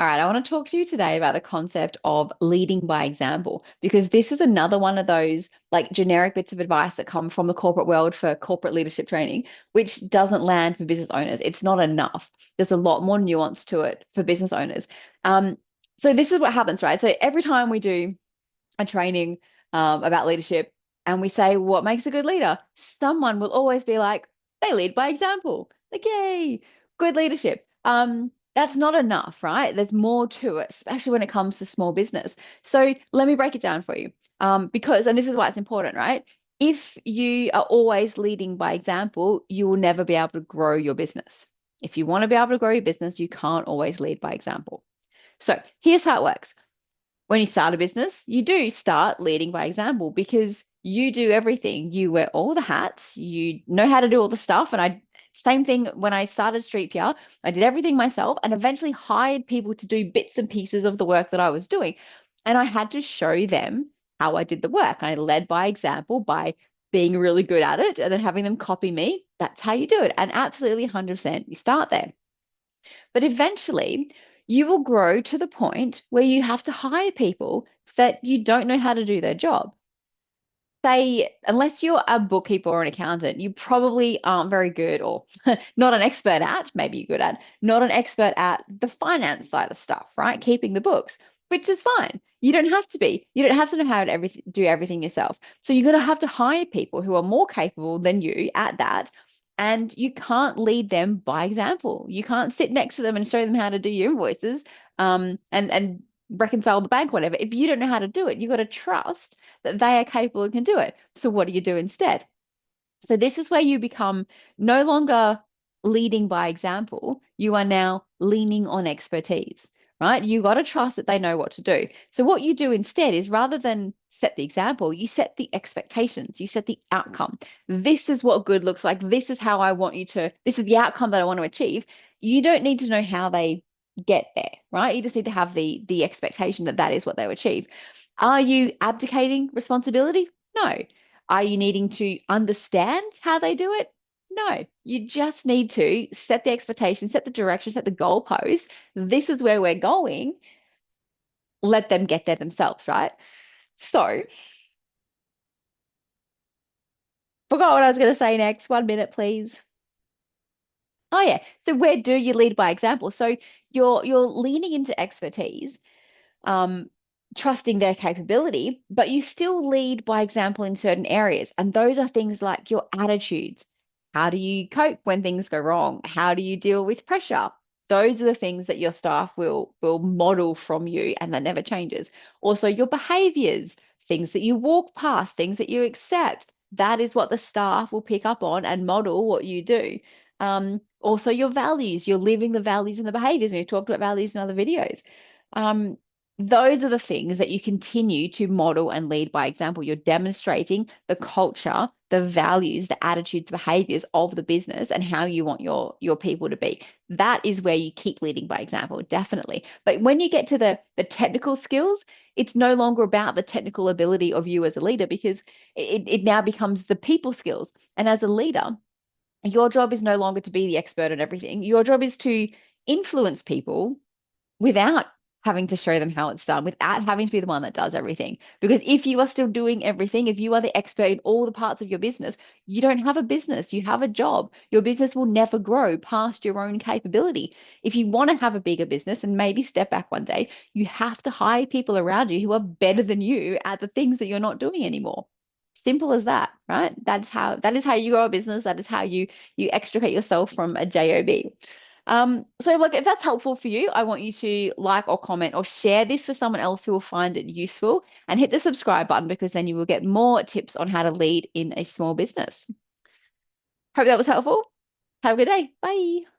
All right, I want to talk to you today about the concept of leading by example, because this is another one of those like generic bits of advice that come from the corporate world for corporate leadership training, which doesn't land for business owners. It's not enough. There's a lot more nuance to it for business owners. Um, so this is what happens, right? So every time we do a training about leadership and we say what makes a good leader, someone will always be like, they lead by example. Like, yay, good leadership. That's not enough, right? There's more to it, especially when it comes to small business. So let me break it down for you. Because, and this is why it's important, right? If you are always leading by example, you will never be able to grow your business. If you want to be able to grow your business, you can't always lead by example. So here's how it works. When you start a business, you do start leading by example because you do everything. You wear all the hats, you know how to do all the stuff. And same thing when I started Street PR, I did everything myself and eventually hired people to do bits and pieces of the work that I was doing. And I had to show them how I did the work. I led by example by being really good at it and then having them copy me. That's how you do it. And absolutely 100% you start there. But eventually, you will grow to the point where you have to hire people that you don't know how to do their job. Say, unless you're a bookkeeper or an accountant, you probably aren't very good or not an expert at, maybe you're good at, not an expert at the finance side of stuff, right? Keeping the books, which is fine. You don't have to be. You don't have to know how to do everything yourself. So you're going to have to hire people who are more capable than you at that. And you can't lead them by example. You can't sit next to them and show them how to do your invoices, and reconcile the bank, whatever. If you don't know how to do it, you've got to trust that they are capable and can do it. So what do you do instead? So this is where you become no longer leading by example. You are now leaning on expertise, right? You got to trust that they know what to do. So what you do instead is rather than set the example, you set the expectations, you set the outcome. This is what good looks like. This is how I want you to, this is the outcome that I want to achieve. You don't need to know how they get there, right? You just need to have the expectation that that is what they'll achieve. Are you abdicating responsibility? No. Are you needing to understand how they do it? No, you just need to set the expectation, set the direction, set the goalpost. This is where we're going. Let them get there themselves, right? So, forgot what I was going to say next. 1 minute, please. Oh yeah. So where do you lead by example? So you're leaning into expertise, um, trusting their capability, but you still lead by example in certain areas. And those are things like your attitudes. How do you cope when things go wrong? How do you deal with pressure? Those are the things that your staff will model from you, and that never changes. Also, your behaviors, things that you walk past, things that you accept. That is what the staff will pick up on and model what you do. Also, your values, you're living the values and the behaviors. We've talked about values in other videos. Um, those are the things that you continue to model and lead by example. You're demonstrating the culture, the values, the attitudes, behaviors of the business and how you want your people to be. That is where you keep leading by example, definitely. But when you get to the technical skills, it's no longer about the technical ability of you as a leader because it now becomes the people skills. And as a leader, your job is no longer to be the expert at everything. Your job is to influence people without having to show them how it's done, without having to be the one that does everything. Because if you are still doing everything, if you are the expert in all the parts of your business, you don't have a business, you have a job. Your business will never grow past your own capability. If you want to have a bigger business and maybe step back one day, you have to hire people around you who are better than you at the things that you're not doing anymore. Simple as that, right? That is how you grow a business. That is how you extricate yourself from a job. So look, if that's helpful for you, I want you to like or comment or share this with someone else who will find it useful and hit the subscribe button because then you will get more tips on how to lead in a small business. Hope that was helpful. Have a good day. Bye.